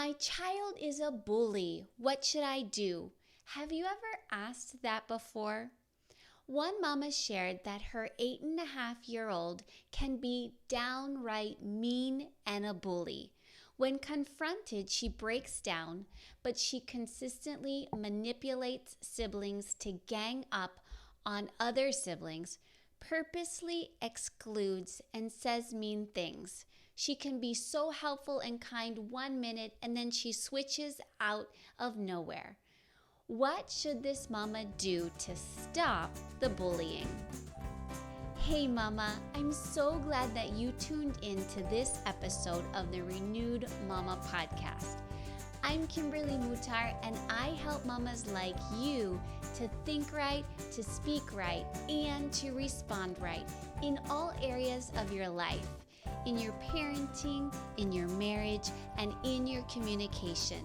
My child is a bully. What should I do? Have you ever asked that before? One mama shared that her 8.5-year-old can be downright mean and a bully. When confronted, she breaks down, but she consistently manipulates siblings to gang up on other siblings, purposely excludes, and says mean things. She can be so helpful and kind 1 minute and then she switches out of nowhere. What should this mama do to stop the bullying? Hey mama, I'm so glad that you tuned in to this episode of the Renewed Mama podcast. I'm Kimberly Mutar and I help mamas like you to think right, to speak right, and to respond right in all areas of your life, in your parenting, in your marriage, and in your communication.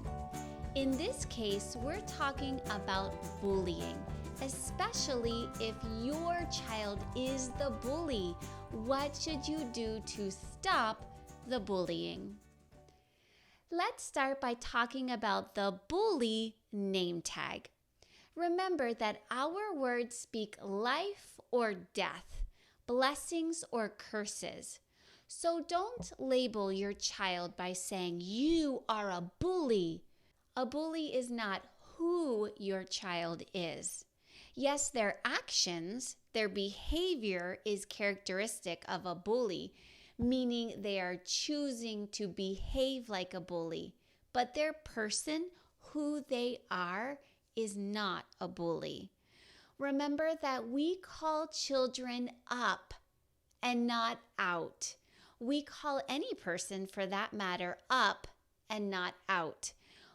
In this case, we're talking about bullying, especially if your child is the bully. What should you do to stop the bullying? Let's start by talking about the bully name tag. Remember that our words speak life or death, blessings or curses. So don't label your child by saying you are a bully. A bully is not who your child is. Yes, their actions, their behavior is characteristic of a bully, meaning they are choosing to behave like a bully. But their person, who they are, is not a bully. Remember that we call children up and not out. We call any person, for that matter, up and not out.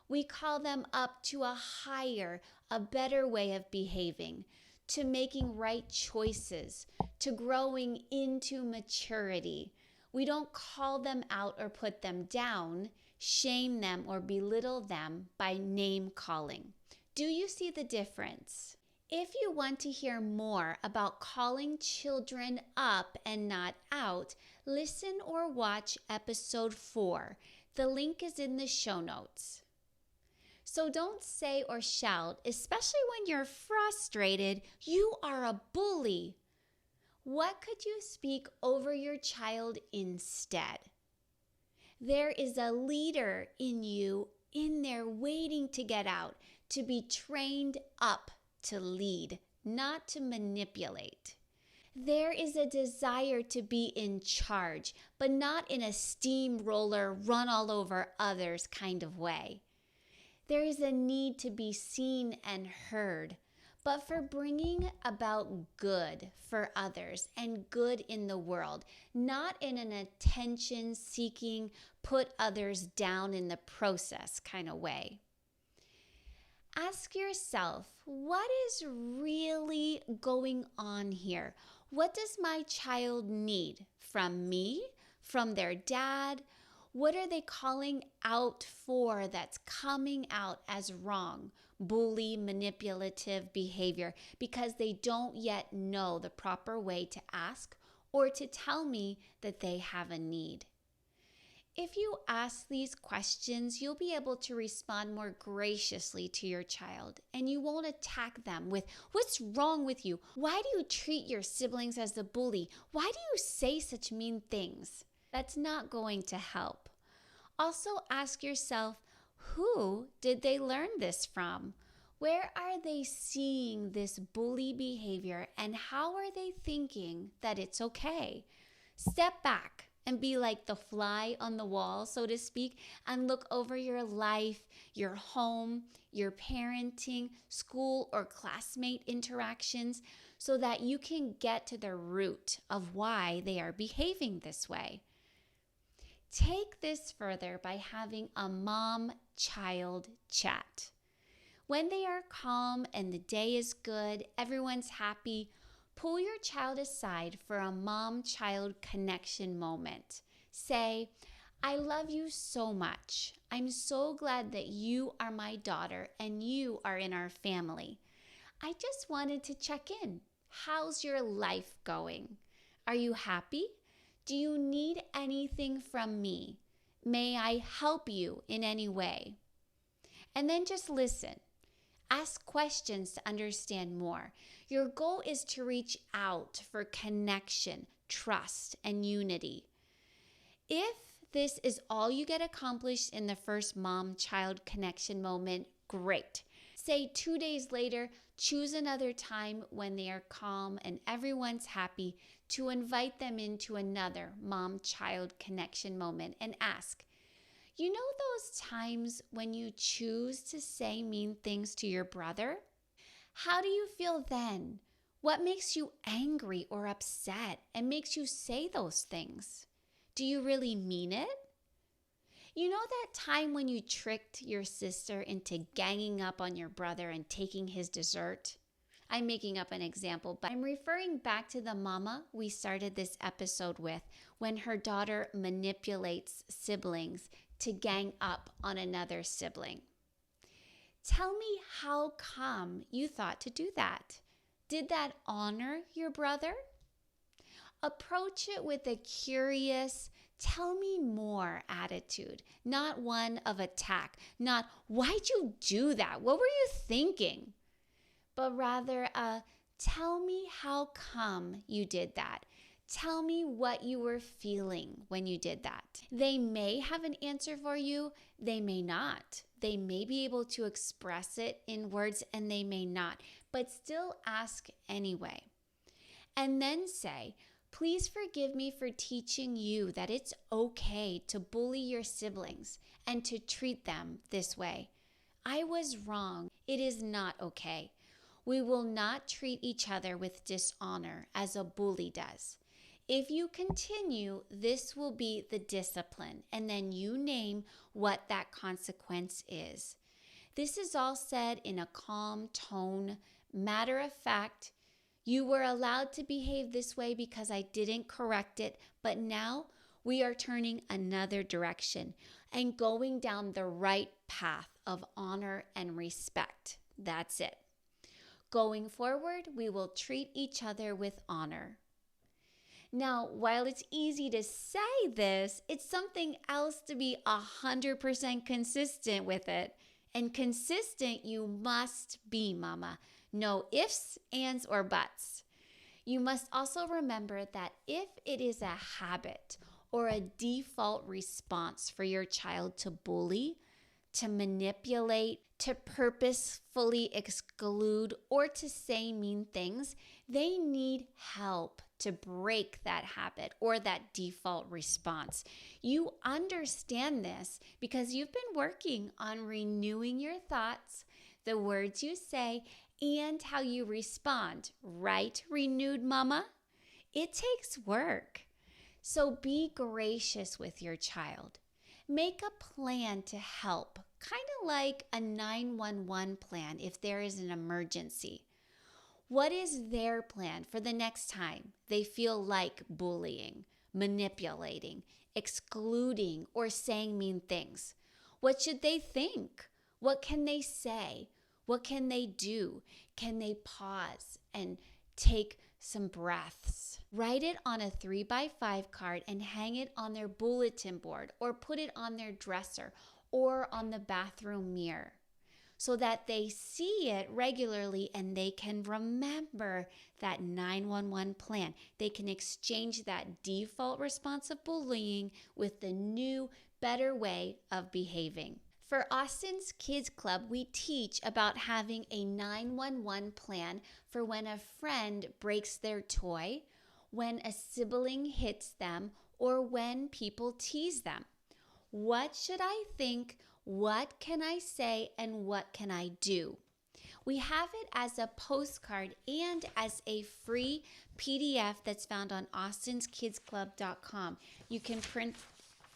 We call them up to a higher, a better way of behaving, to making right choices, to growing into maturity. We don't call them out or put them down, shame them or belittle them by name calling. Do you see the difference? If you want to hear more about calling children up and not out, listen or watch episode 4. The link is in the show notes. So don't say or shout, especially when you're frustrated, you are a bully. What could you speak over your child instead? There is a leader in you in there waiting to get out, to be trained up to lead, not to manipulate. There is a desire to be in charge, but not in a steamroller, run all over others kind of way. There is a need to be seen and heard, but for bringing about good for others and good in the world, not in an attention-seeking, put others down in the process kind of way. Ask yourself, what is really going on here? What does my child need from me, from their dad? What are they calling out for that's coming out as wrong, bully, manipulative behavior because they don't yet know the proper way to ask or to tell me that they have a need? If you ask these questions, you'll be able to respond more graciously to your child, and you won't attack them with, "What's wrong with you? Why do you treat your siblings as the bully? Why do you say such mean things?" That's not going to help. Also ask yourself, who did they learn this from? Where are they seeing this bully behavior, and how are they thinking that it's okay? Step back and be like the fly on the wall, so to speak, and look over your life, your home, your parenting, school, or classmate interactions so that you can get to the root of why they are behaving this way. Take this further by having a mom-child chat. When they are calm and the day is good, everyone's happy, pull your child aside for a mom-child connection moment. Say, "I love you so much. I'm so glad that you are my daughter and you are in our family. I just wanted to check in. How's your life going? Are you happy? Do you need anything from me? may I help you in any way? And then just listen. Ask questions to understand more. Your goal is to reach out for connection, trust, and unity. If this is all you get accomplished in the first mom-child connection moment, great. Say 2 days later, choose another time when they are calm and everyone's happy to invite them into another mom-child connection moment and ask, you know those times when you choose to say mean things to your brother? How do you feel then? What makes you angry or upset and makes you say those things? Do you really mean it? You know that time when you tricked your sister into ganging up on your brother and taking his dessert? I'm making up an example, but I'm referring back to the mama we started this episode with when her daughter manipulates siblings to gang up on another sibling. Tell me how come you thought to do that? Did that honor your brother? Approach it with a curious, tell me more attitude, not one of attack, not why'd you do that? What were you thinking? But rather tell me how come you did that. Tell me what you were feeling when you did that. They may have an answer for you. They may not. They may be able to express it in words and they may not, but still ask anyway. And then say, please forgive me for teaching you that it's okay to bully your siblings and to treat them this way. I was wrong. It is not okay. We will not treat each other with dishonor as a bully does. If you continue, this will be the discipline, and then you name what that consequence is. This is all said in a calm tone, matter of fact. You were allowed to behave this way because I didn't correct it, but now we are turning another direction and going down the right path of honor and respect. That's it. Going forward, we will treat each other with honor. Now, while it's easy to say this, it's something else to be 100% consistent with it. And consistent you must be, mama. No ifs, ands, or buts. You must also remember that if it is a habit or a default response for your child to bully, to manipulate, to purposefully exclude, or to say mean things, they need help to break that habit or that default response. You understand this because you've been working on renewing your thoughts, the words you say, and how you respond, right, renewed mama? It takes work. So be gracious with your child. Make a plan to help, kind of like a 911 plan if there is an emergency. What is their plan for the next time they feel like bullying, manipulating, excluding, or saying mean things? What should they think? What can they say? What can they do? Can they pause and take some breaths? Write it on a 3x5 card and hang it on their bulletin board or put it on their dresser or on the bathroom mirror so that they see it regularly and they can remember that 911 plan. They can exchange that default response of bullying with the new, better way of behaving. For Austin's Kids Club, we teach about having a 911 plan for when a friend breaks their toy, when a sibling hits them, or when people tease them. What should I think? What can I say? And what can I do? We have it as a postcard and as a free PDF that's found on austinskidsclub.com. You can print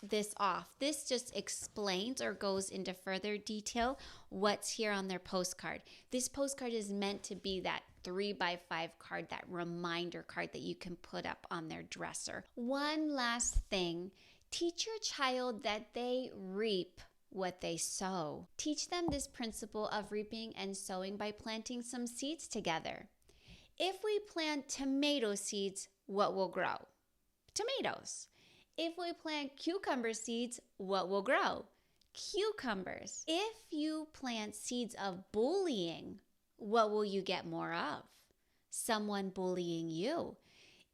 this off. This just explains or goes into further detail what's here on their postcard. This postcard is meant to be that 3x5 card, that reminder card that you can put up on their dresser. One last thing, teach your child that they reap what they sow. Teach them this principle of reaping and sowing by planting some seeds together. If we plant tomato seeds, what will grow? Tomatoes. If we plant cucumber seeds, what will grow? Cucumbers. If you plant seeds of bullying, what will you get more of? Someone bullying you.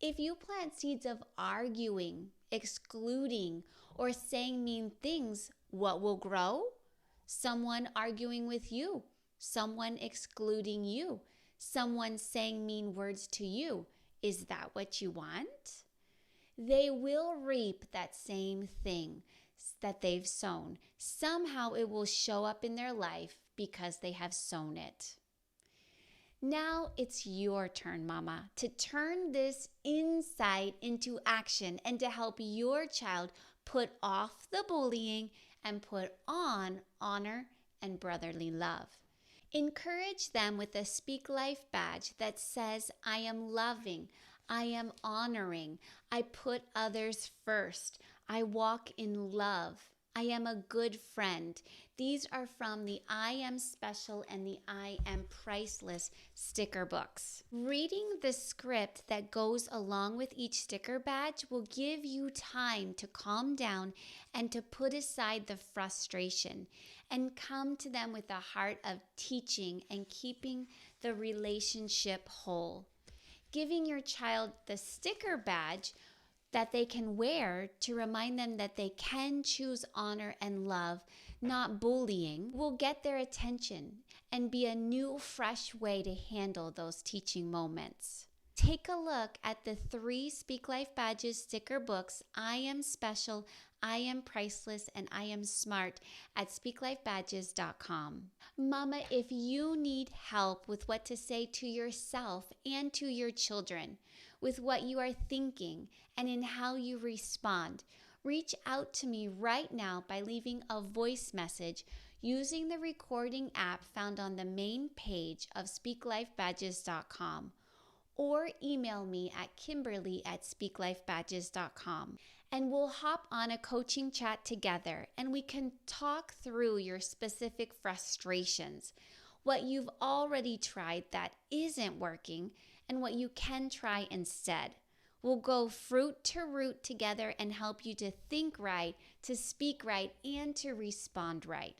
If you plant seeds of arguing, excluding, or saying mean things, what will grow? Someone arguing with you, someone excluding you, someone saying mean words to you. Is that what you want? They will reap that same thing that they've sown. Somehow it will show up in their life because they have sown it. Now it's your turn, Mama, to turn this insight into action and to help your child put off the bullying and put on honor and brotherly love. Encourage them with a Speak Life badge that says, I am loving, I am honoring, I put others first, I walk in love, I am a good friend. These are from the I Am Special and the I Am Priceless sticker books. Reading the script that goes along with each sticker badge will give you time to calm down and to put aside the frustration and come to them with a heart of teaching and keeping the relationship whole. Giving your child the sticker badge that they can wear to remind them that they can choose honor and love, not bullying, will get their attention and be a new, fresh way to handle those teaching moments. Take a look at the 3 Speak Life Badges sticker books, I Am Special, I Am Priceless, and I Am Smart at speaklifebadges.com. Mama, if you need help with what to say to yourself and to your children, with what you are thinking and in how you respond, reach out to me right now by leaving a voice message using the recording app found on the main page of speaklifebadges.com, or email me at kimberly@speaklifebadges.com. And we'll hop on a coaching chat together and we can talk through your specific frustrations, what you've already tried that isn't working, and what you can try instead. We'll go fruit to root together and help you to think right, to speak right, and to respond right.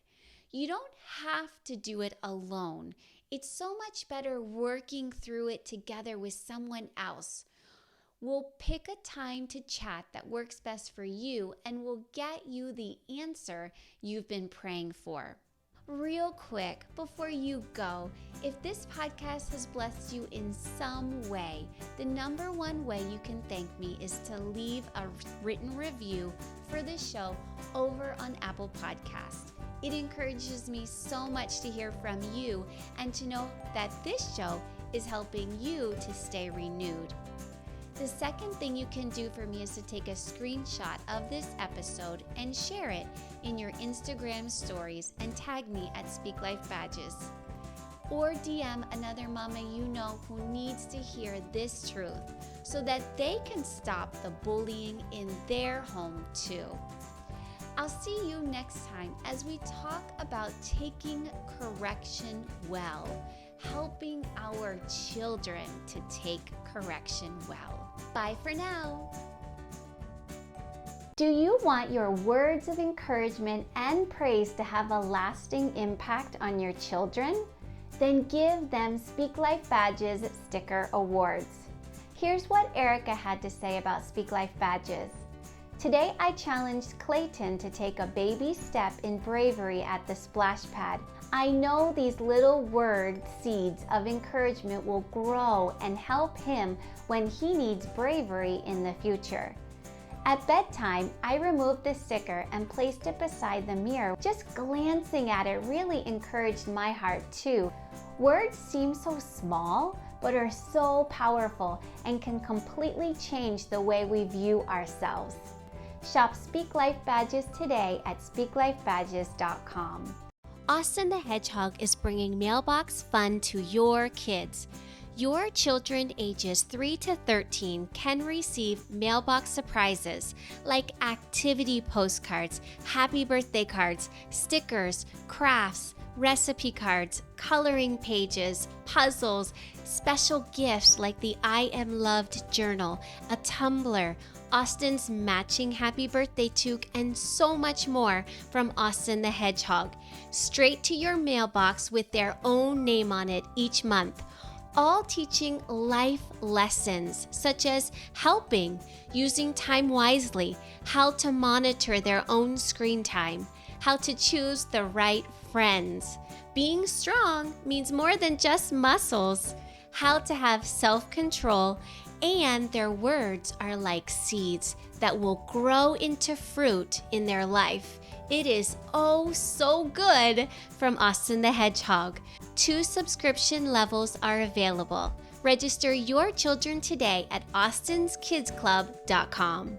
You don't have to do it alone. It's so much better working through it together with someone else. We'll pick a time to chat that works best for you and we'll get you the answer you've been praying for. Real quick, before you go, if this podcast has blessed you in some way, the number one way you can thank me is to leave a written review for the show over on Apple Podcasts. It encourages me so much to hear from you and to know that this show is helping you to stay renewed. The second thing you can do for me is to take a screenshot of this episode and share it in your Instagram stories and tag me at Speak Life Badges. Or DM another mama you know who needs to hear this truth so that they can stop the bullying in their home too. I'll see you next time as we talk about taking correction well, helping our children to take correction well. Bye for now. Do you want your words of encouragement and praise to have a lasting impact on your children? Then give them Speak Life Badges Sticker Awards. Here's what Erica had to say about Speak Life Badges. Today I challenged Clayton to take a baby step in bravery at the splash pad. I know these little word seeds of encouragement will grow and help him when he needs bravery in the future. At bedtime, I removed the sticker and placed it beside the mirror. Just glancing at it really encouraged my heart too. Words seem so small, but are so powerful and can completely change the way we view ourselves. Shop Speak Life Badges today at speaklifebadges.com. Austin the Hedgehog is bringing mailbox fun to your kids. Your children ages 3 to 13 can receive mailbox surprises like activity postcards, happy birthday cards, stickers, crafts, recipe cards, coloring pages, puzzles, special gifts like the I Am Loved journal, a tumbler, Austin's matching happy birthday toque, and so much more from Austin the Hedgehog, straight to your mailbox with their own name on it each month, all teaching life lessons such as helping, using time wisely, how to monitor their own screen time, how to choose the right friends. Being strong means more than just muscles, how to have self-control, and their words are like seeds that will grow into fruit in their life. It is oh so good from Austin the Hedgehog. 2 subscription levels are available. Register your children today at austinskidsclub.com.